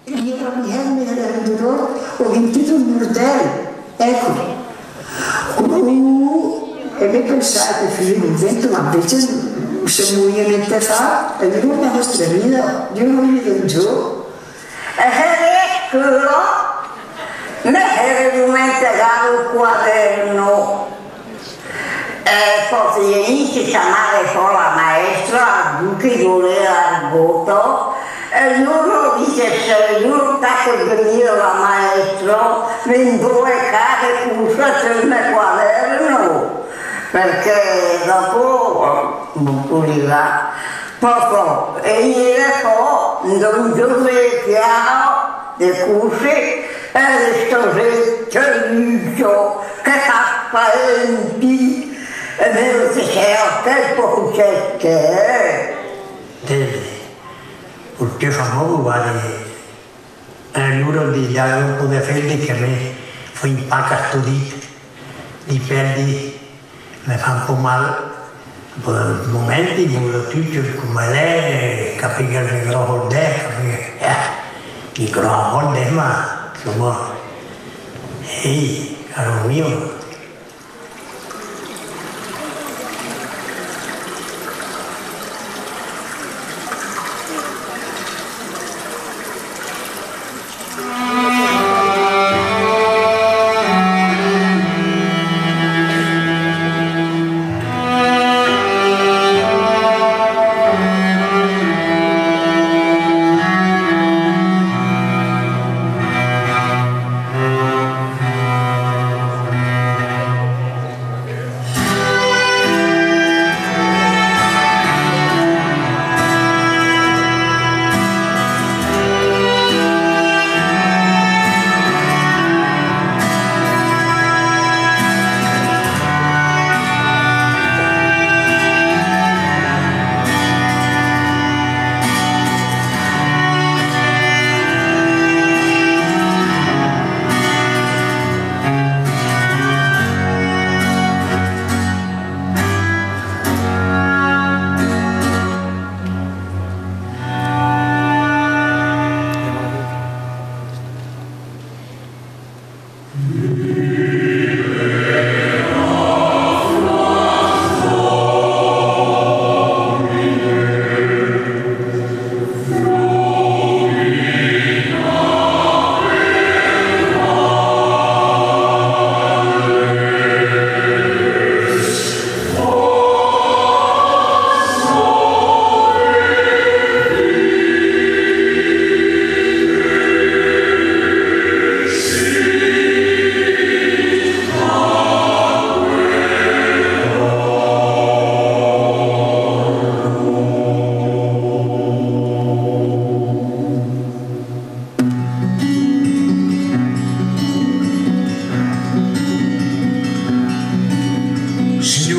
Io non mi ero ho vinto un bordello, ecco. E mi pensate, figlio, un vento, ma invece se muoiamente fa, e io non mi mostrerò, io non mi vedo giù. E quello, me era diventato un quaderno. E poi inizia a chiamare con la maestra, che voleva il voto, e lui dice, se io tacco venire la maestra, mi due cade cuffia il mio quaderno, perché dopo non puliva. Proprio, e ieri poi, non giorno piano, le cuffie, e sto certo che fa parenti. E me lo diceva che poche che perché famoso guarda loro di avevano come freddi che me fu in pacca studito li perdi mi fa un po' male momenti volevo tutto come lei capire che mi grosso di grosso ma insomma ehi caro mio.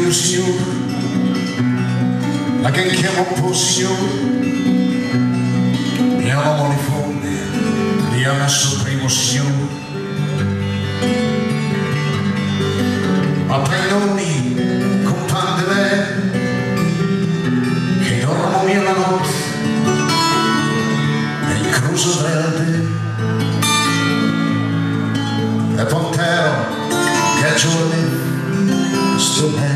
Signor, la che chiamo possione, mi amo le fonde, mi ama sul primo signore. Appendoni con pan de me, che dormo mia la notte, nel cruso verde, e pontero che a giorni sto bene.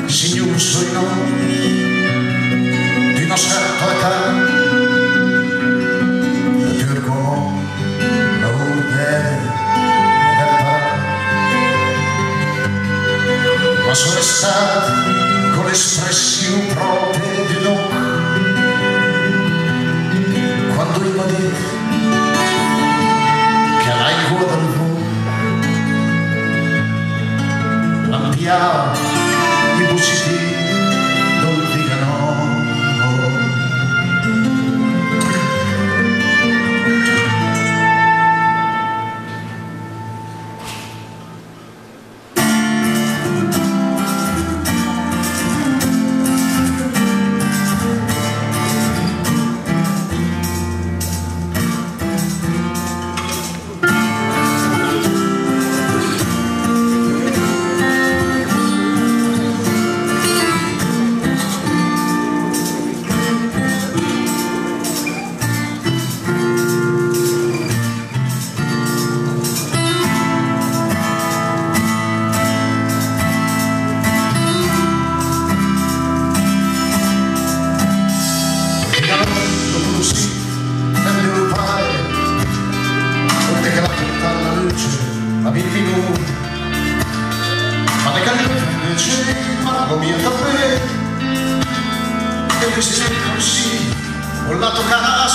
Signor, soy no di una certa età, e più come la urbe del par, ma sono stato con l'espressione propria di noi. Quando il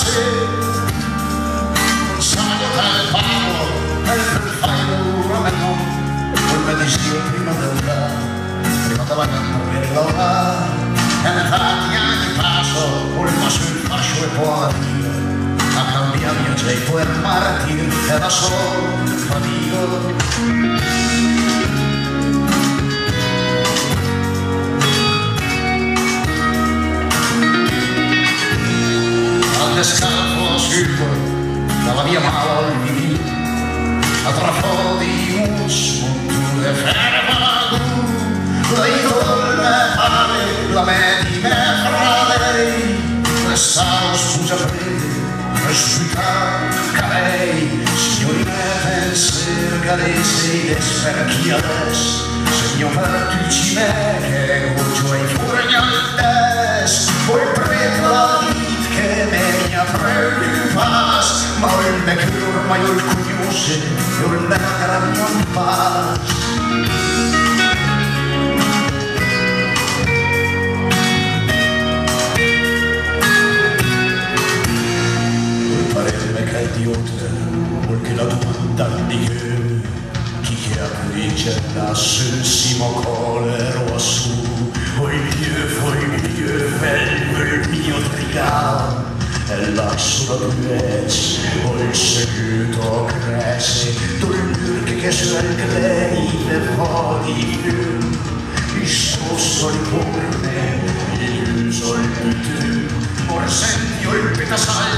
classe, un saggio dal pavo, e per fare una meno, un medicino prima della guerra, e nel tanti anni passo, colma sul fascio e poi a cambiare mio geito e martir, e da solo fatico. Scalpo asciutto dalla mia mala al vinì a trafò di mus tu le ferma tu lei torna fare la me di me fra lei restavo scusa prende resuscita lei signorina penser galese ed sperchi adesso segno per tu ci me che goggio e furgna il des poi prendo la che me ne preoccupas, ma il mejor mayor curioso, io la gran paz. Parece che è idiota, perché la domanda di chi che applica la sensimo colero a su, oi Dieu, bel mio trigal, e la sua durezza, oi seguito cresce, dolur che sul grei le vodi più, il suo sol corne, il sol più, ora senti il petasal